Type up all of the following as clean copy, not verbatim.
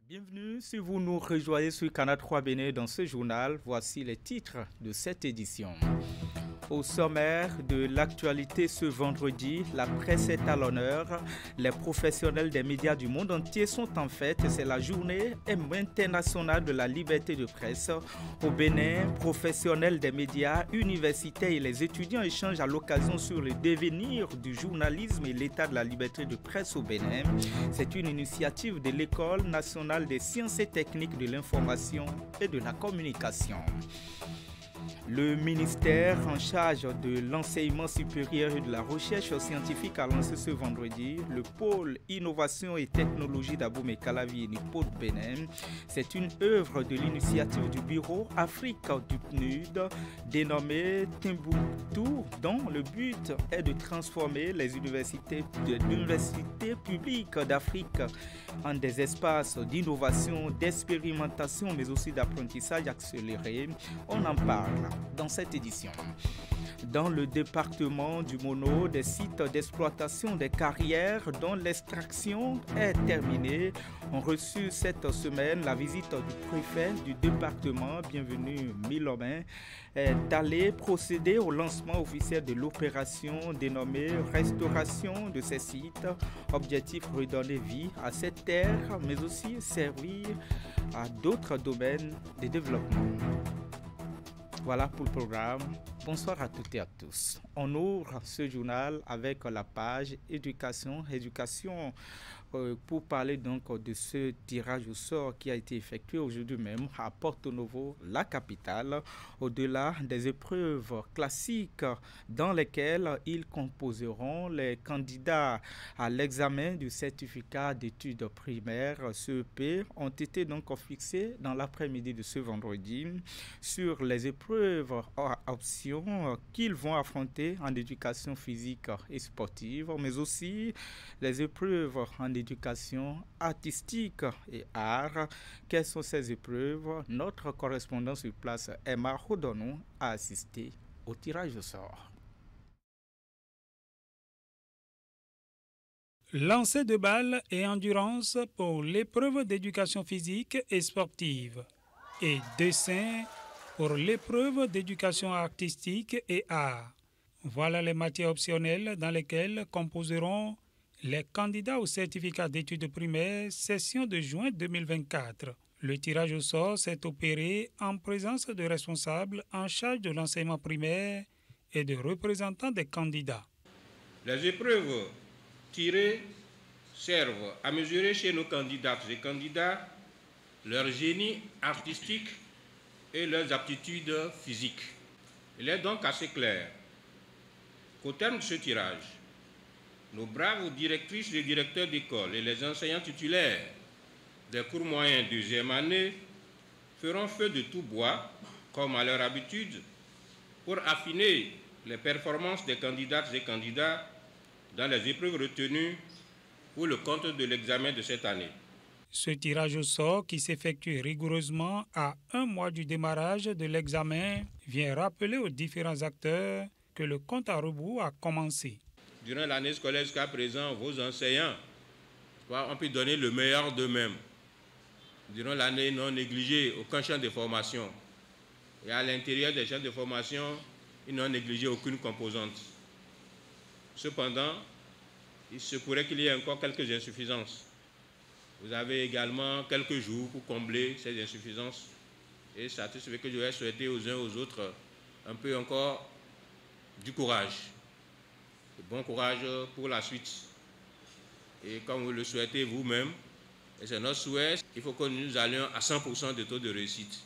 Bienvenue si vous nous rejoignez sur Canal 3 Bénin dans ce journal. Voici les titres de cette édition. Au sommaire de l'actualité ce vendredi, la presse est à l'honneur. Les professionnels des médias du monde entier sont en fête. C'est la journée internationale de la liberté de presse. Au Bénin, professionnels des médias, universitaires et les étudiants échangent à l'occasion sur le devenir du journalisme et l'état de la liberté de presse au Bénin. C'est une initiative de l'École nationale des sciences et techniques de l'information et de la communication. Le ministère en charge de l'enseignement supérieur et de la recherche scientifique a lancé ce vendredi le pôle innovation et technologie d'Aboumé Calavi et Nipo de Bénin. C'est une œuvre de l'initiative du bureau Afrique du PNUD dénommée Timbuktu, dont le but est de transformer les universités publiques d'Afrique en des espaces d'innovation, d'expérimentation, mais aussi d'apprentissage accéléré. On en parle dans cette édition. Dans le département du Mono, des sites d'exploitation des carrières dont l'extraction est terminée ont reçu cette semaine la visite du préfet du département, bienvenue Milomé, d'aller procéder au lancement officiel de l'opération dénommée restauration de ces sites. Objectif redonner vie à cette terre, mais aussi servir à d'autres domaines de développement. Voilà pour le programme. Bonsoir à toutes et à tous. On ouvre ce journal avec la page éducation pour parler donc de ce tirage au sort qui a été effectué aujourd'hui même à Porto Novo, la capitale, au-delà des épreuves classiques dans lesquelles ils composeront. Les candidats à l'examen du certificat d'études primaires CEP ont été donc fixés dans l'après-midi de ce vendredi sur les épreuves options qu'ils vont affronter en éducation physique et sportive, mais aussi les épreuves en éducation artistique et art. Quelles sont ces épreuves? Notre correspondant sur place, Emma Rodonou, a assisté au tirage au sort. Lancer de balles et endurance pour l'épreuve d'éducation physique et sportive et dessin pour l'épreuve d'éducation artistique et art. Voilà les matières optionnelles dans lesquelles composeront les candidats au certificat d'études primaires session de juin 2024. Le tirage au sort s'est opéré en présence de responsables en charge de l'enseignement primaire et de représentants des candidats. Les épreuves tirées servent à mesurer chez nos candidates et candidats leur génie artistique et leurs aptitudes physiques. Il est donc assez clair qu'au terme de ce tirage, nos braves directrices et directeurs d'école et les enseignants titulaires des cours moyens deuxième année feront feu de tout bois, comme à leur habitude, pour affiner les performances des candidates et candidats dans les épreuves retenues pour le compte de l'examen de cette année. Ce tirage au sort, qui s'effectue rigoureusement à un mois du démarrage de l'examen, vient rappeler aux différents acteurs que le compte à rebours a commencé. Durant l'année scolaire jusqu'à présent, vos enseignants ont pu donner le meilleur d'eux-mêmes. Durant l'année, ils n'ont négligé aucun champ de formation. Et à l'intérieur des champs de formation, ils n'ont négligé aucune composante. Cependant, il se pourrait qu'il y ait encore quelques insuffisances. Vous avez également quelques jours pour combler ces insuffisances. Et ça tout ce que je vais souhaiter aux uns aux autres un peu encore du courage. Bon courage pour la suite. Et comme vous le souhaitez vous-même, et c'est notre souhait, il faut que nous allions à 100% de taux de réussite.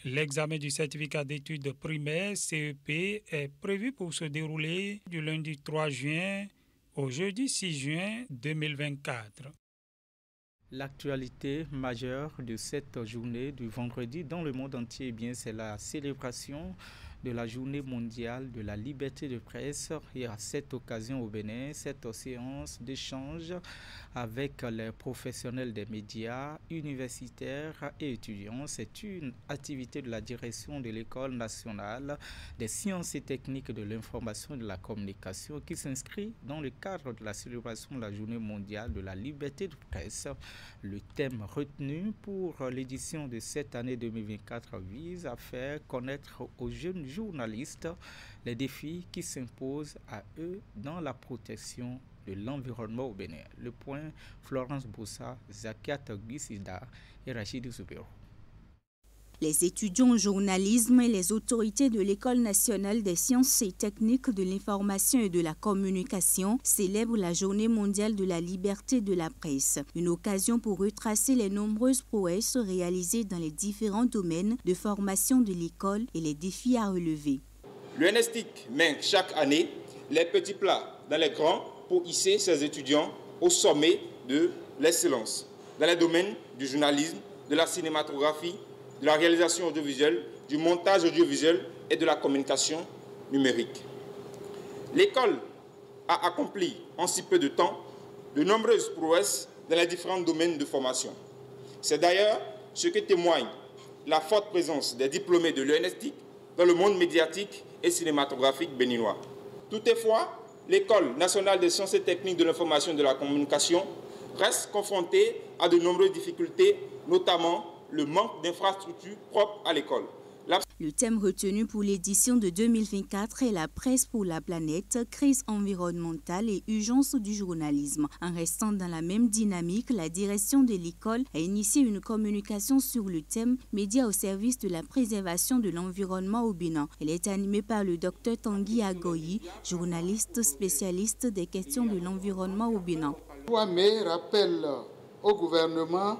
L'examen du certificat d'études primaires CEP est prévu pour se dérouler du lundi 3 juin au jeudi 6 juin 2024. L'actualité majeure de cette journée du vendredi dans le monde entier, c'est la célébration de la Journée mondiale de la liberté de presse. Et à cette occasion au Bénin, cette séance d'échange avec les professionnels des médias, universitaires et étudiants, c'est une activité de la direction de l'École nationale des sciences et techniques de l'information et de la communication qui s'inscrit dans le cadre de la célébration de la Journée mondiale de la liberté de presse. Le thème retenu pour l'édition de cette année 2024 vise à faire connaître aux jeunes journalistes les défis qui s'imposent à eux dans la protection de l'environnement au Bénin. Le point, Florence Boussa, Zakiat Gbissida et Rachid Zoubero. Les étudiants en journalisme et les autorités de l'École nationale des sciences et techniques de l'information et de la communication célèbrent la Journée mondiale de la liberté de la presse. Une occasion pour retracer les nombreuses prouesses réalisées dans les différents domaines de formation de l'école et les défis à relever. Le NSTIC met chaque année les petits plats dans les grands pour hisser ses étudiants au sommet de l'excellence dans les domaines du journalisme, de la cinématographie, de la réalisation audiovisuelle, du montage audiovisuel et de la communication numérique. L'école a accompli en si peu de temps de nombreuses prouesses dans les différents domaines de formation. C'est d'ailleurs ce que témoigne la forte présence des diplômés de l'ENSTIC dans le monde médiatique et cinématographique béninois. Toutefois, l'École nationale des sciences et techniques de l'information et de la communication reste confrontée à de nombreuses difficultés, notamment le manque d'infrastructures propres à l'école. Le thème retenu pour l'édition de 2024 est la presse pour la planète, crise environnementale et urgence du journalisme. En restant dans la même dynamique, la direction de l'école a initié une communication sur le thème « Médias au service de la préservation de l'environnement au Bénin ». Elle est animée par le Dr Tanguy Agoyi, journaliste spécialiste des questions de l'environnement au Bénin. 3 mai rappelle au gouvernement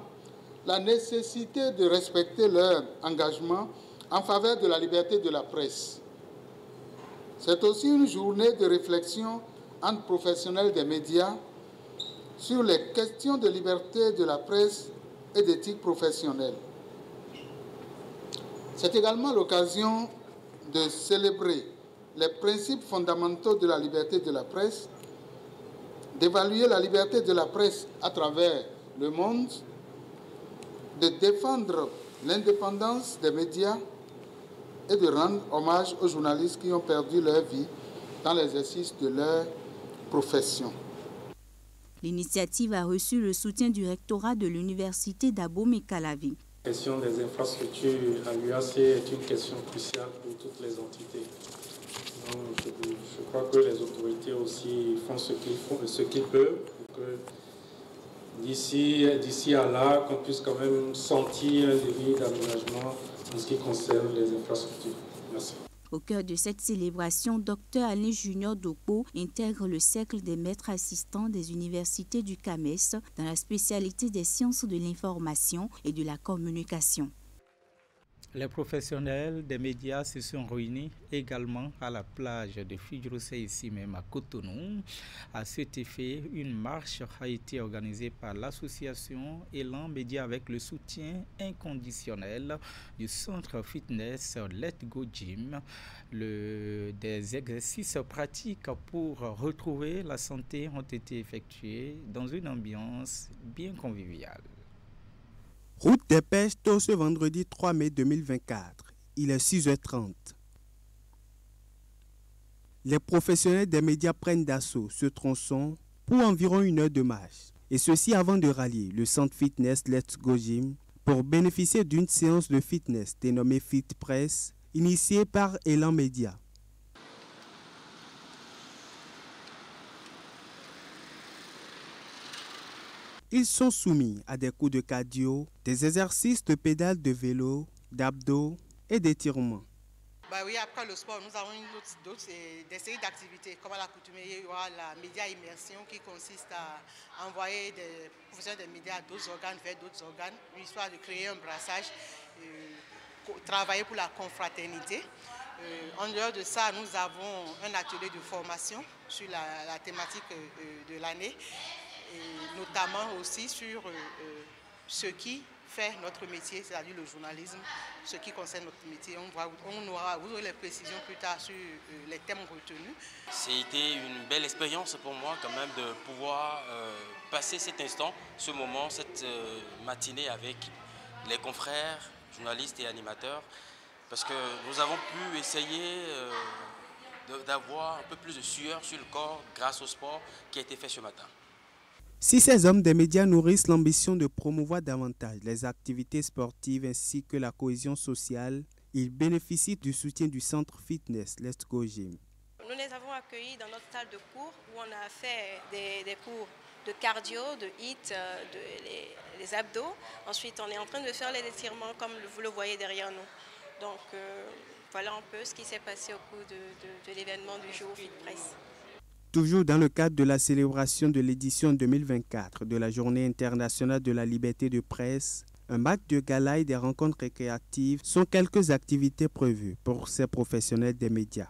la nécessité de respecter leur engagement en faveur de la liberté de la presse. C'est aussi une journée de réflexion entre professionnels des médias sur les questions de liberté de la presse et d'éthique professionnelle. C'est également l'occasion de célébrer les principes fondamentaux de la liberté de la presse, d'évaluer la liberté de la presse à travers le monde, de défendre l'indépendance des médias et de rendre hommage aux journalistes qui ont perdu leur vie dans l'exercice de leur profession. L'initiative a reçu le soutien du rectorat de l'université d'Abomey-Calavi. La question des infrastructures à l'UAC est une question cruciale pour toutes les entités. Donc, je crois que les autorités aussi font ce qu'ils peuvent pour que d'ici à là, qu'on puisse quand même sentir un début d'aménagement en ce qui concerne les infrastructures. Merci. Au cœur de cette célébration, Dr Alain Junior Dopo intègre le cercle des maîtres assistants des universités du CAMES dans la spécialité des sciences de l'information et de la communication. Les professionnels des médias se sont réunis également à la plage de Fidjrose, ici même à Cotonou. À cet effet, une marche a été organisée par l'association Élan Média avec le soutien inconditionnel du centre fitness Let Go Gym. Des exercices pratiques pour retrouver la santé ont été effectués dans une ambiance bien conviviale. Route des Pêches tôt ce vendredi 3 mai 2024. Il est 6h30. Les professionnels des médias prennent d'assaut ce tronçon pour environ 1 heure de marche. Et ceci avant de rallier le centre fitness Let's Go Gym pour bénéficier d'une séance de fitness dénommée Fit Press, initiée par Élan Média. Ils sont soumis à des coups de cardio, des exercices de pédale de vélo, d'abdos et d'étirements. Oui, après le sport, nous avons des séries d'activités. Comme à l'accoutumée, il y aura la média immersion qui consiste à envoyer des professionnels des médias d'autres organes vers d'autres organes, histoire de créer un brassage, travailler pour la confraternité. En dehors de ça, nous avons un atelier de formation sur la thématique de l'année, et notamment aussi sur ce qui fait notre métier, c'est-à-dire le journalisme, ce qui concerne notre métier. Vous aurez les précisions plus tard sur les thèmes retenus. C'était une belle expérience pour moi quand même de pouvoir passer cet instant, ce moment, cette matinée avec les confrères, journalistes et animateurs, parce que nous avons pu essayer d'avoir un peu plus de sueur sur le corps grâce au sport qui a été fait ce matin. Si ces hommes des médias nourrissent l'ambition de promouvoir davantage les activités sportives ainsi que la cohésion sociale, ils bénéficient du soutien du centre fitness Let's Go Gym. Nous les avons accueillis dans notre salle de cours où on a fait des cours de cardio, de HIIT, les abdos. Ensuite, on est en train de faire les étirements comme vous le voyez derrière nous. Donc, voilà un peu ce qui s'est passé au cours de l'événement du jour FitPress. Toujours dans le cadre de la célébration de l'édition 2024 de la Journée internationale de la liberté de presse, un match de gala et des rencontres récréatives sont quelques activités prévues pour ces professionnels des médias.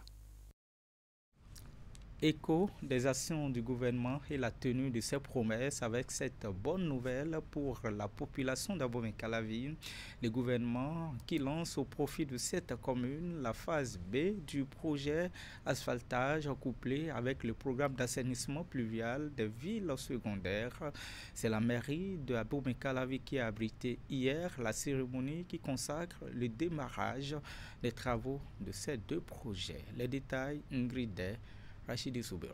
Écho des actions du gouvernement et la tenue de ses promesses avec cette bonne nouvelle pour la population d'Abomey-Calavi. Le gouvernement qui lance au profit de cette commune la phase B du projet asphaltage couplé avec le programme d'assainissement pluvial des villes secondaires. C'est la mairie de Abomey-Calavi qui a abrité hier la cérémonie qui consacre le démarrage des travaux de ces deux projets. Les détails, Ingrid Rachidi Soubero.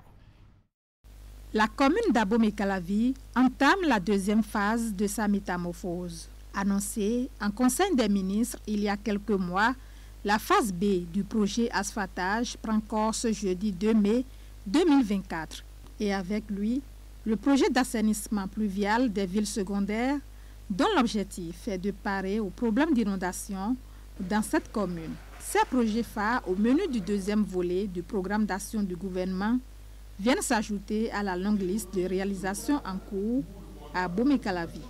La commune d'Abomey-Calavi entame la deuxième phase de sa métamorphose. Annoncée en Conseil des ministres il y a quelques mois, la phase B du projet asphaltage prend corps ce jeudi 2 mai 2024. Et avec lui, le projet d'assainissement pluvial des villes secondaires, dont l'objectif est de parer aux problèmes d'inondation dans cette commune. Ces projets phares au menu du deuxième volet du programme d'action du gouvernement viennent s'ajouter à la longue liste de réalisations en cours à Abomey-Calavi.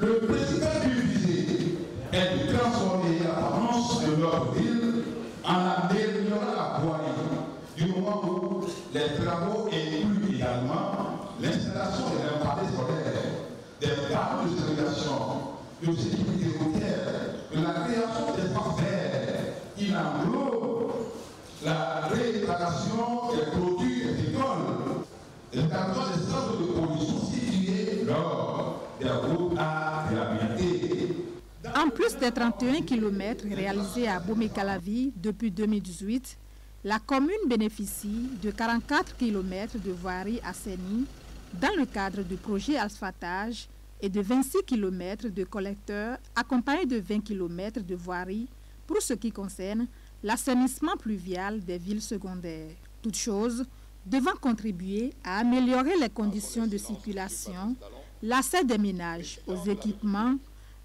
Le principal but visé est de transformer l'apparence de notre ville en améliorant la voirie du moment où les travaux incluent également l'installation des lampadaires solaires, des panneaux de ségrégation, de sécurité routière, de la création d'espaces verts. Il englobe la réparation des clôtures agricoles, l'installation des centres de production situés lors des routes à réhabiliter. En plus des 31 km réalisés à Abomey-Calavi depuis 2018, la commune bénéficie de 44 km de voiries assainies dans le cadre du projet asphaltage et de 26 km de collecteurs accompagnés de 20 km de voiries pour ce qui concerne l'assainissement pluvial des villes secondaires. Toutes choses devant contribuer à améliorer les conditions de circulation, l'accès des ménages aux équipements,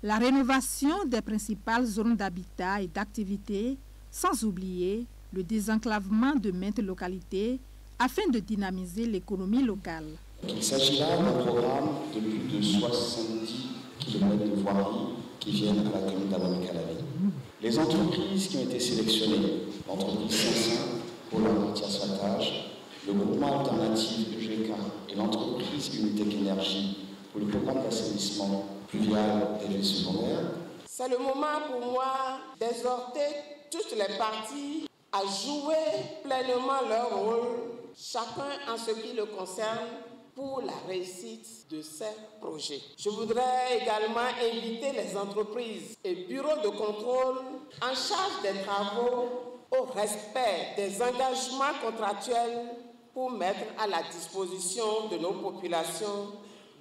la rénovation des principales zones d'habitat et d'activité, sans oublier le désenclavement de maintes localités afin de dynamiser l'économie locale. Il s'agit là d'un programme de plus de 70 km de voirie qui viennent à la commune d'Abomey-Calavi. Les entreprises qui ont été sélectionnées, l'entreprise 500 pour la partie asphaltage, le groupement alternatif EGK et l'entreprise Unitec Énergie pour le programme d'assainissement pluvial des villes secondaires. C'est le moment pour moi d'exhorter toutes les parties à jouer pleinement leur rôle, chacun en ce qui le concerne, pour la réussite de ces projets. Je voudrais également inviter les entreprises et bureaux de contrôle en charge des travaux au respect des engagements contractuels pour mettre à la disposition de nos populations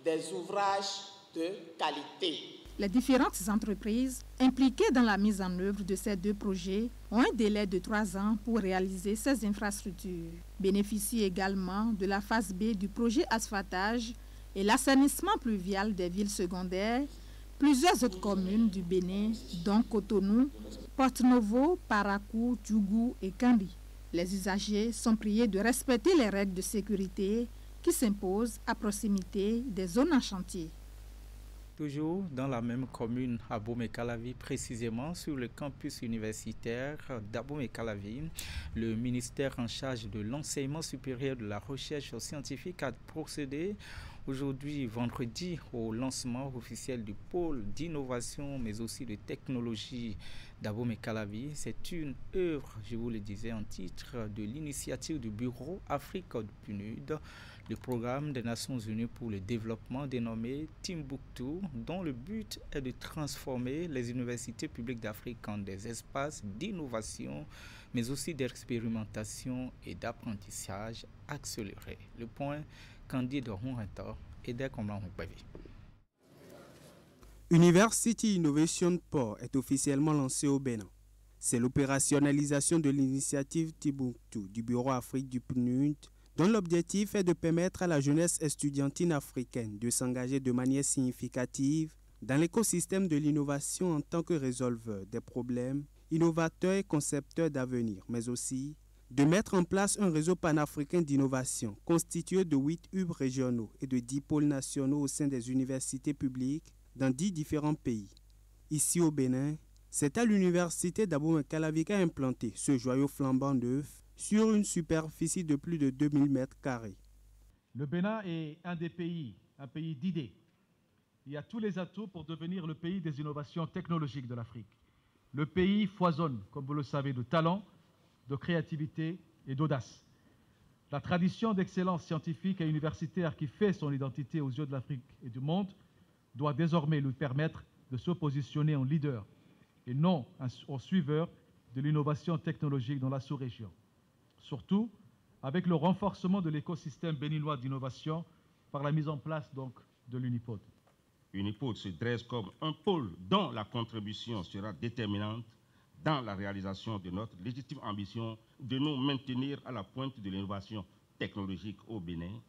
des ouvrages de qualité. Les différentes entreprises impliquées dans la mise en œuvre de ces deux projets ont un délai de 3 ans pour réaliser ces infrastructures. Bénéficient également de la phase B du projet asphaltage et l'assainissement pluvial des villes secondaires, plusieurs autres communes du Bénin, dont Cotonou, Porto-Novo, Parakou, Djougou et Kandi. Les usagers sont priés de respecter les règles de sécurité qui s'imposent à proximité des zones en chantier. Toujours dans la même commune, à Abomey-Calavi, précisément sur le campus universitaire d'Abomey-Calavi, le ministère en charge de l'enseignement supérieur de la recherche scientifique a procédé aujourd'hui, vendredi, au lancement officiel du pôle d'innovation, mais aussi de technologie d'Abomey-Calavi. C'est une œuvre, je vous le disais en titre, de l'initiative du Bureau Afrique du PNUD, le programme des Nations Unies pour le développement dénommé Timbuktu, dont le but est de transformer les universités publiques d'Afrique en des espaces d'innovation, mais aussi d'expérimentation et d'apprentissage accéléré. Le point Candide Hunrenta et Dekomlan Hukbavi. University Innovation Port est officiellement lancé au Bénin. C'est l'opérationnalisation de l'initiative Timbuktu du Bureau Afrique du PNUD, dont l'objectif est de permettre à la jeunesse estudiantine africaine de s'engager de manière significative dans l'écosystème de l'innovation en tant que résolveur des problèmes, innovateur et concepteur d'avenir, mais aussi de mettre en place un réseau panafricain d'innovation constitué de 8 hubs régionaux et de 10 pôles nationaux au sein des universités publiques dans 10 différents pays. Ici au Bénin, c'est à l'université d'Abomey-Calavi qu'a implanté ce joyau flambant neuf sur une superficie de plus de 2000 mètres carrés. Le Bénin est un pays d'idées. Il y a tous les atouts pour devenir le pays des innovations technologiques de l'Afrique. Le pays foisonne, comme vous le savez, de talent, de créativité et d'audace. La tradition d'excellence scientifique et universitaire qui fait son identité aux yeux de l'Afrique et du monde doit désormais lui permettre de se positionner en leader et non en suiveur de l'innovation technologique dans la sous-région. Surtout avec le renforcement de l'écosystème béninois d'innovation par la mise en place donc de l'Unipod. Unipod se dresse comme un pôle dont la contribution sera déterminante dans la réalisation de notre légitime ambition de nous maintenir à la pointe de l'innovation technologique au Bénin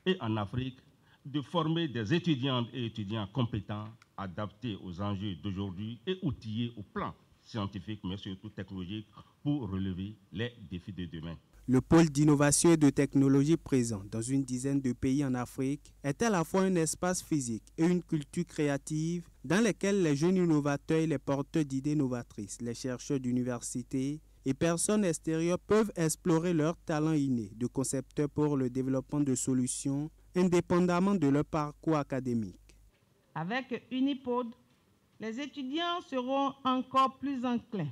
et en Afrique, de former des étudiantes et étudiants compétents, adaptés aux enjeux d'aujourd'hui et outillés au plan scientifique, mais surtout technologique, pour relever les défis de demain. Le pôle d'innovation et de technologie présent dans une dizaine de pays en Afrique est à la fois un espace physique et une culture créative dans lesquels les jeunes innovateurs et les porteurs d'idées novatrices, les chercheurs d'université et personnes extérieures peuvent explorer leurs talents innés de concepteurs pour le développement de solutions indépendamment de leur parcours académique. Avec Unipod, les étudiants seront encore plus enclins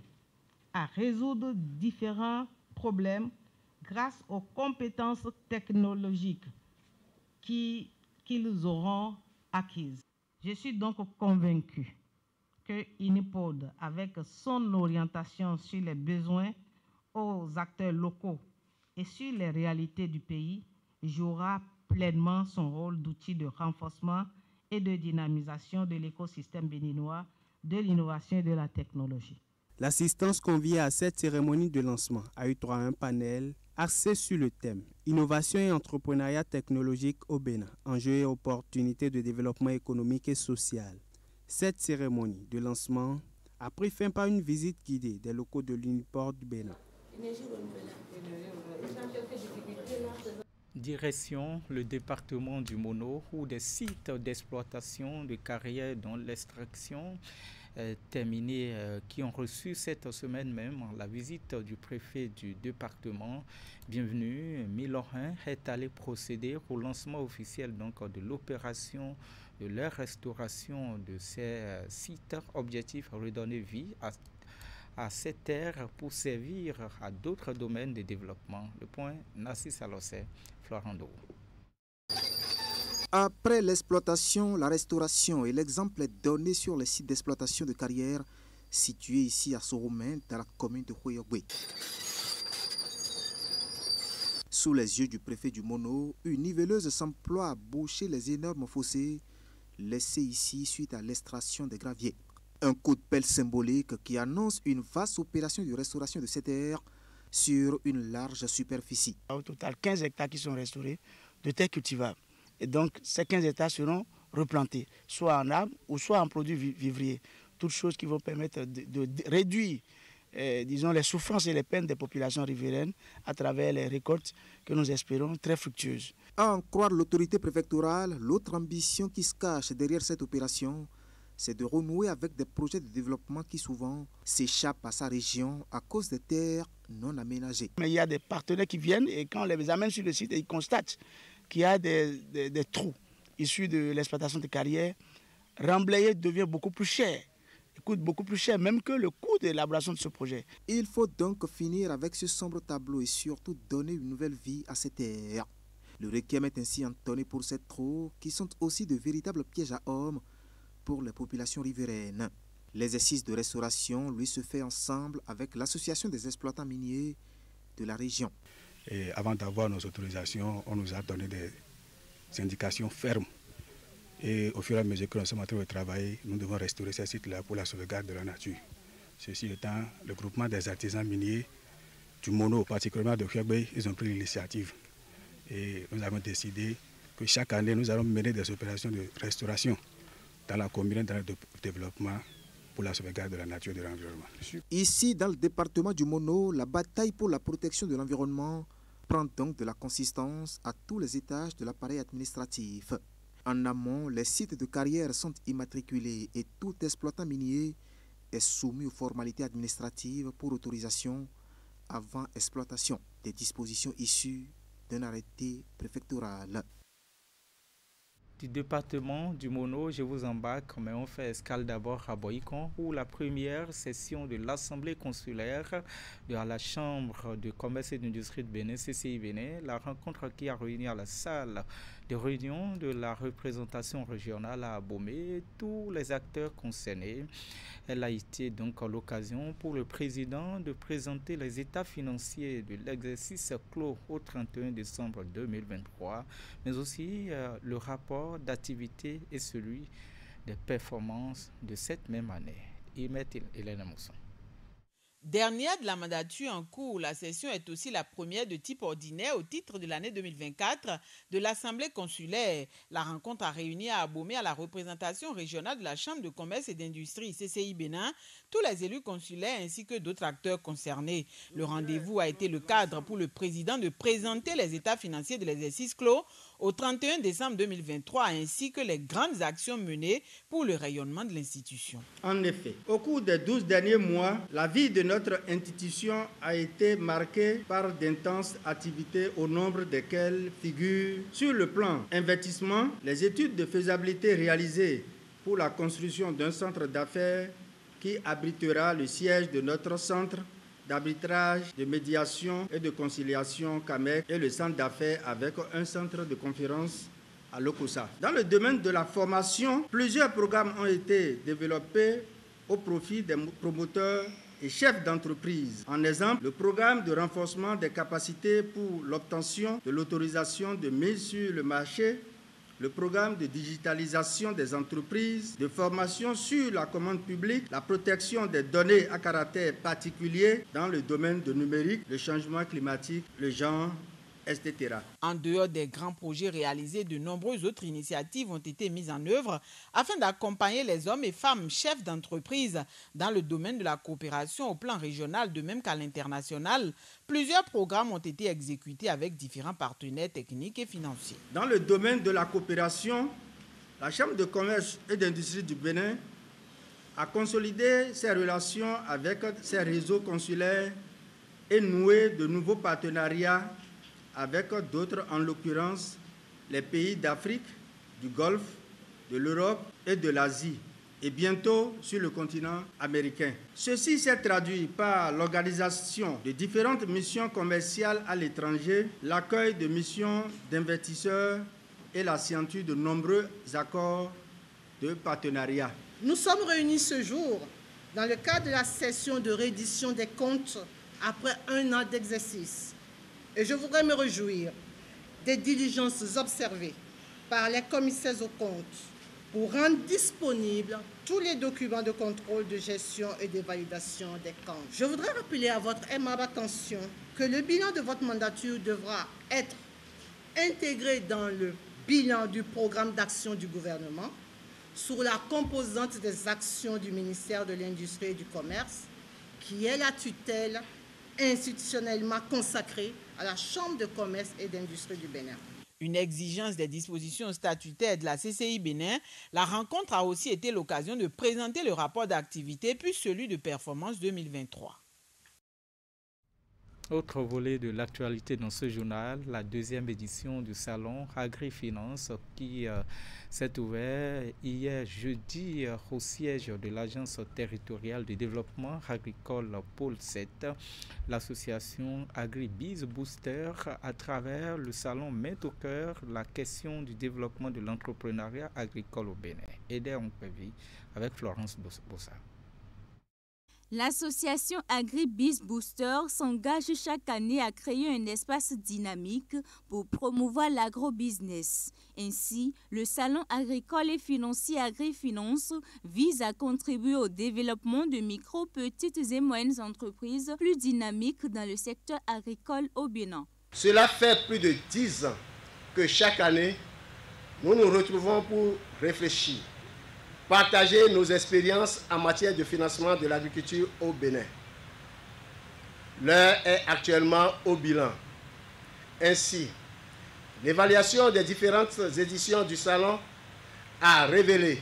à résoudre différents problèmes grâce aux compétences technologiques qu'ils auront acquises. Je suis donc convaincu que Unipod, avec son orientation sur les besoins aux acteurs locaux et sur les réalités du pays, jouera pleinement son rôle d'outil de renforcement et de dynamisation de l'écosystème béninois, de l'innovation et de la technologie. L'assistance conviée à cette cérémonie de lancement a eu droit à un panel axé sur le thème « Innovation et entrepreneuriat technologique au Bénin, enjeux et opportunités de développement économique et social ». Cette cérémonie de lancement a pris fin par une visite guidée des locaux de l'Unipod du Bénin. Direction le département du Mono, où des sites d'exploitation de carrières dont l'extraction est terminée, qui ont reçu cette semaine même la visite du préfet du département. Bienvenue, Milorin est allé procéder au lancement officiel donc, de l'opération de la restauration de ces sites. Objectif, redonner vie à ces terres pour servir à d'autres domaines de développement. Le point, Nassi Salossé, Florando. Après l'exploitation, la restauration et l'exemple est donné sur les sites d'exploitation de carrière situés ici à Soromé, dans la commune de Hoyogwe. Sous les yeux du préfet du Mono, une niveleuse s'emploie à boucher les énormes fossés laissés ici suite à l'extraction des graviers. Un coup de pelle symbolique qui annonce une vaste opération de restauration de ces terres sur une large superficie. Au total, 15 hectares qui sont restaurés de terres cultivables. Et donc, ces 15 hectares seront replantés, soit en arbres ou soit en produits vivriers. Toutes choses qui vont permettre de réduire disons, les souffrances et les peines des populations riveraines à travers les récoltes que nous espérons très fructueuses. À en croire l'autorité préfectorale, l'autre ambition qui se cache derrière cette opération, c'est de renouer avec des projets de développement qui souvent s'échappent à sa région à cause des terres non aménagées. Mais il y a des partenaires qui viennent et quand on les amène sur le site, ils constatent qu'il y a des trous issus de l'exploitation de carrières. Remblayer devient beaucoup plus cher. Il coûte beaucoup plus cher même que le coût de l'élaboration de ce projet. Il faut donc finir avec ce sombre tableau et surtout donner une nouvelle vie à ces terres. Le requiem est ainsi entonné pour ces trous qui sont aussi de véritables pièges à hommes pour les populations riveraines. L'exercice de restauration, lui, se fait ensemble avec l'association des exploitants miniers de la région. Et avant d'avoir nos autorisations, on nous a donné des indications fermes. Et au fur et à mesure que nous sommes en train de travailler, nous devons restaurer ces sites-là pour la sauvegarde de la nature. Ceci étant, le groupement des artisans miniers du Mono, particulièrement de Kouébé, ils ont pris l'initiative. Et nous avons décidé que chaque année, nous allons mener des opérations de restauration dans la commune dans le développement pour la sauvegarde de la nature et de l'environnement. Ici, dans le département du Mono, la bataille pour la protection de l'environnement prend donc de la consistance à tous les étages de l'appareil administratif. En amont, les sites de carrière sont immatriculés et tout exploitant minier est soumis aux formalités administratives pour autorisation avant exploitation, des dispositions issues d'un arrêté préfectoral. Du département du Mono, je vous embarque, mais on fait escale d'abord à Boïkon, où la première session de l'Assemblée consulaire de la Chambre de commerce et d'industrie de Bénin, CCI Bénin, la rencontre qui a réuni à la salle de réunion de la représentation régionale à Abomey tous les acteurs concernés. Elle a été donc l'occasion pour le président de présenter les états financiers de l'exercice clos au 31 décembre 2023, mais aussi le rapport d'activité et celui des performances de cette même année. Hélène Mousson. Dernière de la mandature en cours, la session est aussi la première de type ordinaire au titre de l'année 2024 de l'Assemblée consulaire. La rencontre a réuni à Abomey à la représentation régionale de la Chambre de commerce et d'industrie CCI Bénin, tous les élus consulaires ainsi que d'autres acteurs concernés. Le rendez-vous a été le cadre pour le président de présenter les états financiers de l'exercice clos au 31 décembre 2023 ainsi que les grandes actions menées pour le rayonnement de l'institution. En effet, au cours des 12 derniers mois, la vie de notre institution a été marquée par d'intenses activités au nombre desquelles figurent sur le plan investissement, les études de faisabilité réalisées pour la construction d'un centre d'affaires qui abritera le siège de notre centre d'arbitrage, de médiation et de conciliation CAMEC et le centre d'affaires avec un centre de conférence à Lokossa. Dans le domaine de la formation, plusieurs programmes ont été développés au profit des promoteurs et chefs d'entreprise. En exemple, le programme de renforcement des capacités pour l'obtention de l'autorisation de mise sur le marché, le programme de digitalisation des entreprises, de formation sur la commande publique, la protection des données à caractère particulier dans le domaine du numérique, le changement climatique, le genre, etc. En dehors des grands projets réalisés, de nombreuses autres initiatives ont été mises en œuvre afin d'accompagner les hommes et femmes chefs d'entreprise dans le domaine de la coopération au plan régional, de même qu'à l'international. Plusieurs programmes ont été exécutés avec différents partenaires techniques et financiers. Dans le domaine de la coopération, la Chambre de commerce et d'industrie du Bénin a consolidé ses relations avec ses réseaux consulaires et noué de nouveaux partenariats avec d'autres, en l'occurrence les pays d'Afrique, du Golfe, de l'Europe et de l'Asie, et bientôt sur le continent américain. Ceci s'est traduit par l'organisation de différentes missions commerciales à l'étranger, l'accueil de missions d'investisseurs et la signature de nombreux accords de partenariat. Nous sommes réunis ce jour dans le cadre de la session de reddition des comptes après un an d'exercice. Et je voudrais me réjouir des diligences observées par les commissaires aux comptes pour rendre disponibles tous les documents de contrôle de gestion et de validation des comptes. Je voudrais rappeler à votre aimable attention que le bilan de votre mandature devra être intégré dans le bilan du programme d'action du gouvernement sur la composante des actions du ministère de l'Industrie et du Commerce qui est la tutelle institutionnellement consacrée à la Chambre de commerce et d'industrie du Bénin. Une exigence des dispositions statutaires de la CCI Bénin, la rencontre a aussi été l'occasion de présenter le rapport d'activité puis celui de performance 2023. Autre volet de l'actualité dans ce journal, la deuxième édition du salon Agri-Finance qui s'est ouvert hier jeudi au siège de l'Agence territoriale de développement agricole Pôle 7. L'association Agri-Biz Booster, à travers le salon, met au cœur la question du développement de l'entrepreneuriat agricole au Bénin. Aidé en prévu avec Florence Bossa. L'association Agri-Biz Booster s'engage chaque année à créer un espace dynamique pour promouvoir l'agrobusiness. Ainsi, le salon agricole et financier Agri-Finance vise à contribuer au développement de micro, petites et moyennes entreprises plus dynamiques dans le secteur agricole au Bénin. Cela fait plus de 10 ans que chaque année, nous nous retrouvons pour réfléchir, partager nos expériences en matière de financement de l'agriculture au Bénin. L'heure est actuellement au bilan. Ainsi, l'évaluation des différentes éditions du salon a révélé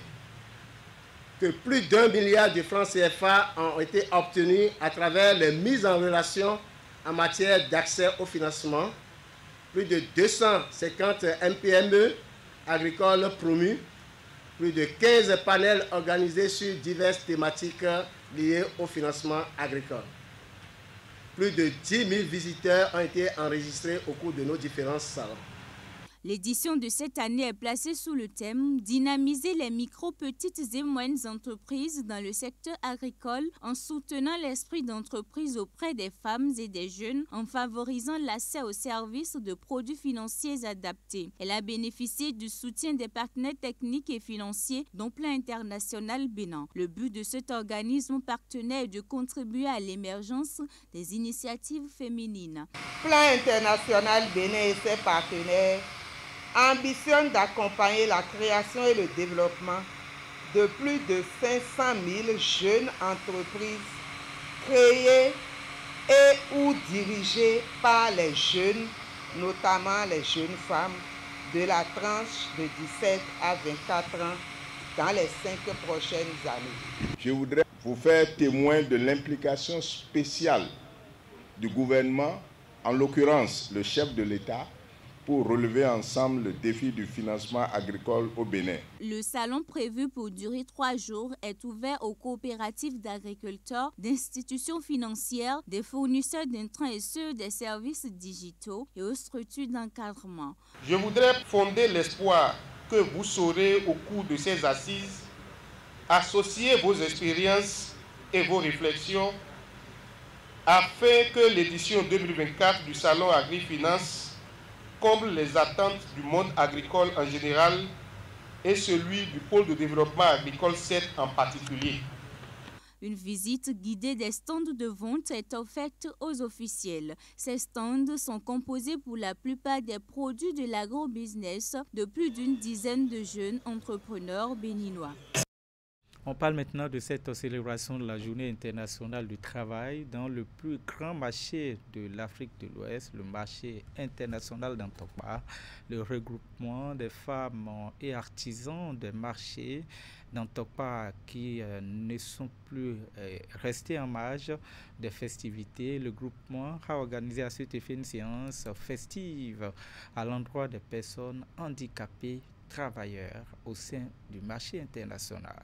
que plus d'1 milliard de francs CFA ont été obtenus à travers les mises en relation en matière d'accès au financement, plus de 250 MPME agricoles promus, plus de 15 panels organisés sur diverses thématiques liées au financement agricole. Plus de 10 000 visiteurs ont été enregistrés au cours de nos différents salons. L'édition de cette année est placée sous le thème « Dynamiser les micro, petites et moyennes entreprises dans le secteur agricole en soutenant l'esprit d'entreprise auprès des femmes et des jeunes en favorisant l'accès aux services de produits financiers adaptés ». Elle a bénéficié du soutien des partenaires techniques et financiers dont Plan International Bénin. Le but de cet organisme partenaire est de contribuer à l'émergence des initiatives féminines. Plan International Bénin et ses partenaires ambitionne d'accompagner la création et le développement de plus de 500 000 jeunes entreprises créées et ou dirigées par les jeunes, notamment les jeunes femmes de la tranche de 17 à 24 ans dans les 5 prochaines années. Je voudrais vous faire témoin de l'implication spéciale du gouvernement, en l'occurrence le chef de l'État, pour relever ensemble le défi du financement agricole au Bénin. Le salon prévu pour durer 3 jours est ouvert aux coopératives d'agriculteurs, d'institutions financières, des fournisseurs d'intrants et ceux des services digitaux et aux structures d'encadrement. Je voudrais fonder l'espoir que vous saurez au cours de ces assises associer vos expériences et vos réflexions afin que l'édition 2024 du salon Agri-Finance comble les attentes du monde agricole en général et celui du pôle de développement agricole 7 en particulier. Une visite guidée des stands de vente est offerte aux officiels. Ces stands sont composés pour la plupart des produits de l'agrobusiness de plus d'une dizaine de jeunes entrepreneurs béninois. On parle maintenant de cette célébration de la Journée internationale du travail dans le plus grand marché de l'Afrique de l'Ouest, le marché international d'Antokpa. Le regroupement des femmes et artisans des marchés d'Antokpa qui ne sont plus restés en marge des festivités. Le groupement a organisé à cet effet une séance festive à l'endroit des personnes handicapées travailleurs au sein du marché international.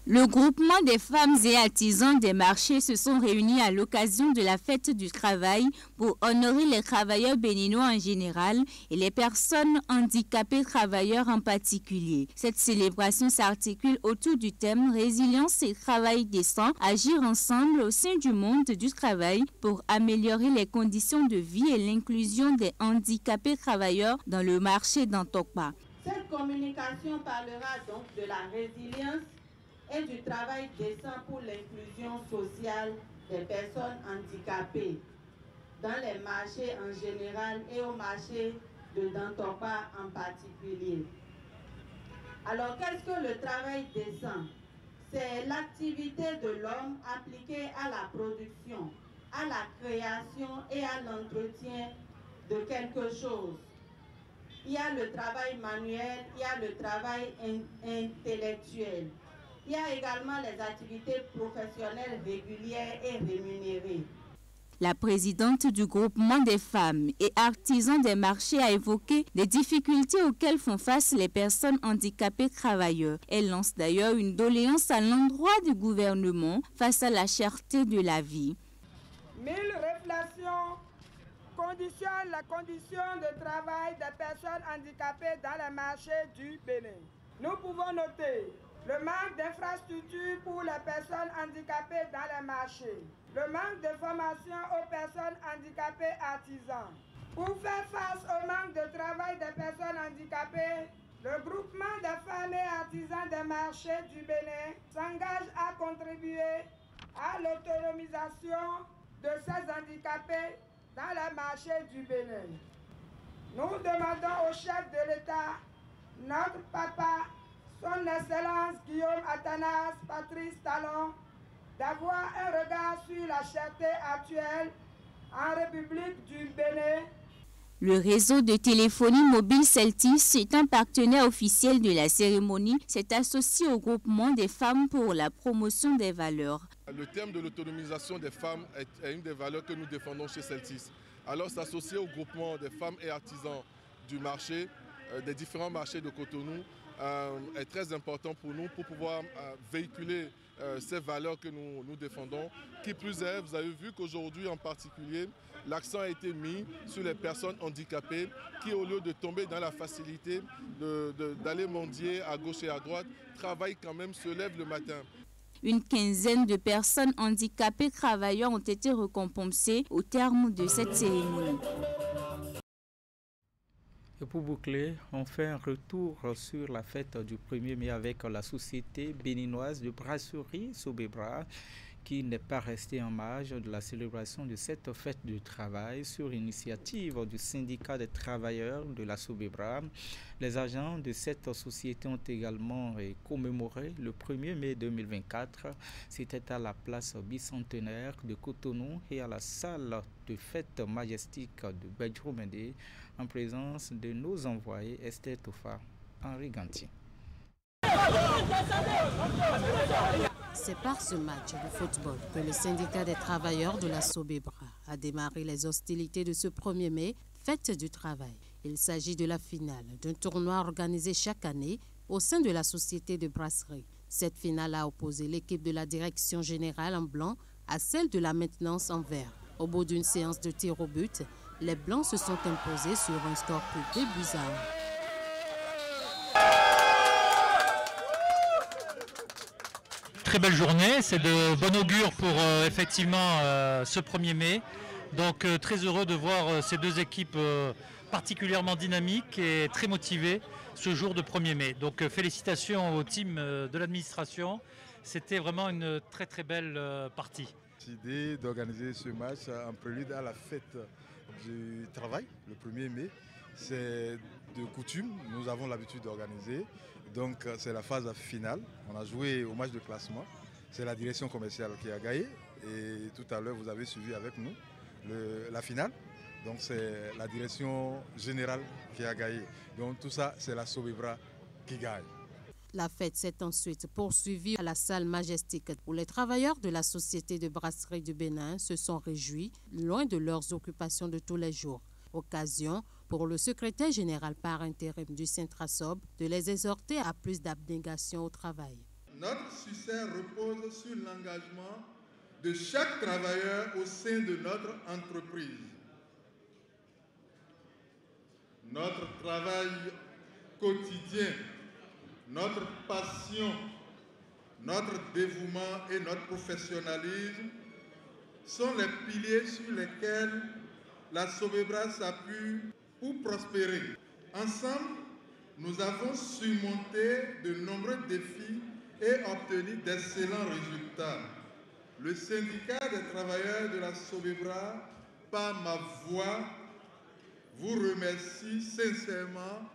Le groupement des femmes et artisans des marchés se sont réunis à l'occasion de la fête du travail pour honorer les travailleurs béninois en général et les personnes handicapées travailleurs en particulier. Cette célébration s'articule autour du thème « Résilience et travail décent, agir ensemble au sein du monde du travail pour améliorer les conditions de vie et l'inclusion des handicapés travailleurs dans le marché d'Antokpa ». Cette communication parlera donc de la résilience et du travail décent pour l'inclusion sociale des personnes handicapées dans les marchés en général et au marché de Dantokpa en particulier. Alors, qu'est-ce que le travail décent? c'est l'activité de l'homme appliquée à la production, à la création et à l'entretien de quelque chose. Il y a le travail manuel, il y a le travail intellectuel. Il y a également les activités professionnelles régulières et rémunérées. La présidente du groupement des femmes et artisans des marchés a évoqué les difficultés auxquelles font face les personnes handicapées travailleurs. Elle lance d'ailleurs une doléance à l'endroit du gouvernement face à la cherté de la vie. 1000 réflexions conditionnent la condition de travail des personnes handicapées dans les marchés du Bénin. Nous pouvons noter le manque d'infrastructures pour les personnes handicapées dans les marchés, le manque de formation aux personnes handicapées artisans. Pour faire face au manque de travail des personnes handicapées, le groupement des femmes et artisans des marchés du Bénin s'engage à contribuer à l'autonomisation de ces handicapés dans les marchés du Bénin. Nous demandons au chef de l'État, notre papa, Son Excellence Guillaume Athanas Patrice Talon, d'avoir un regard sur la cherté actuelle en République du Bénin. Le réseau de téléphonie mobile Celtis, étant partenaire officiel de la cérémonie, s'est associé au groupement des femmes pour la promotion des valeurs. Le thème de l'autonomisation des femmes est une des valeurs que nous défendons chez Celtis. Alors s'associer au groupement des femmes et artisans du marché, des différents marchés de Cotonou, est très important pour nous pour pouvoir véhiculer ces valeurs que nous défendons. Qui plus est, vous avez vu qu'aujourd'hui en particulier, l'accent a été mis sur les personnes handicapées qui, au lieu de tomber dans la facilité d'aller mendier à gauche et à droite, travaillent quand même, se lèvent le matin. Une quinzaine de personnes handicapées travailleurs ont été récompensées au terme de cette cérémonie. Et pour boucler, on fait un retour sur la fête du 1er mai avec la société béninoise de brasserie Sobebra, qui n'est pas restée en marge de la célébration de cette fête du travail sur initiative du syndicat des travailleurs de la Sobebra. Les agents de cette société ont également commémoré le 1er mai 2024. C'était à la place bicentenaire de Cotonou et à la salle de fête majestique de Bedjoumende en présence de nos envoyés Esther Tofa, Henri Gantier. C'est par ce match de football que le syndicat des travailleurs de la Sobebra a démarré les hostilités de ce 1er mai, fête du travail. Il s'agit de la finale d'un tournoi organisé chaque année au sein de la société de brasserie. Cette finale a opposé l'équipe de la direction générale en blanc à celle de la maintenance en vert. Au bout d'une séance de tir au but, les Blancs se sont imposés sur un score de 2 buts à 1. Très belle journée, c'est de bon augure pour effectivement ce 1er mai. Donc très heureux de voir ces deux équipes particulièrement dynamiques et très motivées ce jour de 1er mai. Donc félicitations au team de l'administration, c'était vraiment une très très belle partie. L'idée d'organiser ce match en prélude à la fête du travail, le 1er mai, c'est de coutume, nous avons l'habitude d'organiser. Donc c'est la phase finale, on a joué au match de classement, c'est la direction commerciale qui a gagné et tout à l'heure vous avez suivi avec nous la finale, donc c'est la direction générale qui a gagné. Donc tout ça c'est la Sobebra qui gagne. La fête s'est ensuite poursuivie à la salle majestique où les travailleurs de la société de brasserie du Bénin se sont réjouis, loin de leurs occupations de tous les jours. Occasion pour le secrétaire général par intérim du Syntrasob de les exhorter à plus d'abnégation au travail. Notre succès repose sur l'engagement de chaque travailleur au sein de notre entreprise. Notre travail quotidien, notre passion, notre dévouement et notre professionnalisme sont les piliers sur lesquels la Sobebra s'appuie pour prospérer. Ensemble, nous avons surmonté de nombreux défis et obtenu d'excellents résultats. Le syndicat des travailleurs de la Sobebra, par ma voix, vous remercie sincèrement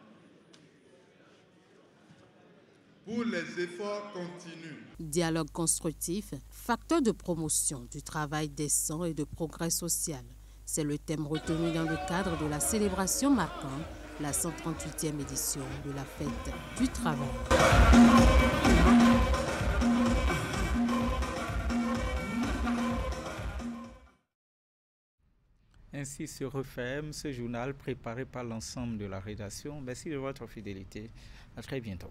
pour les efforts continus. Dialogue constructif, facteur de promotion du travail décent et de progrès social. C'est le thème retenu dans le cadre de la célébration marquant la 138e édition de la Fête du Travail. Ainsi se referme ce journal préparé par l'ensemble de la rédaction. Merci de votre fidélité. À très bientôt.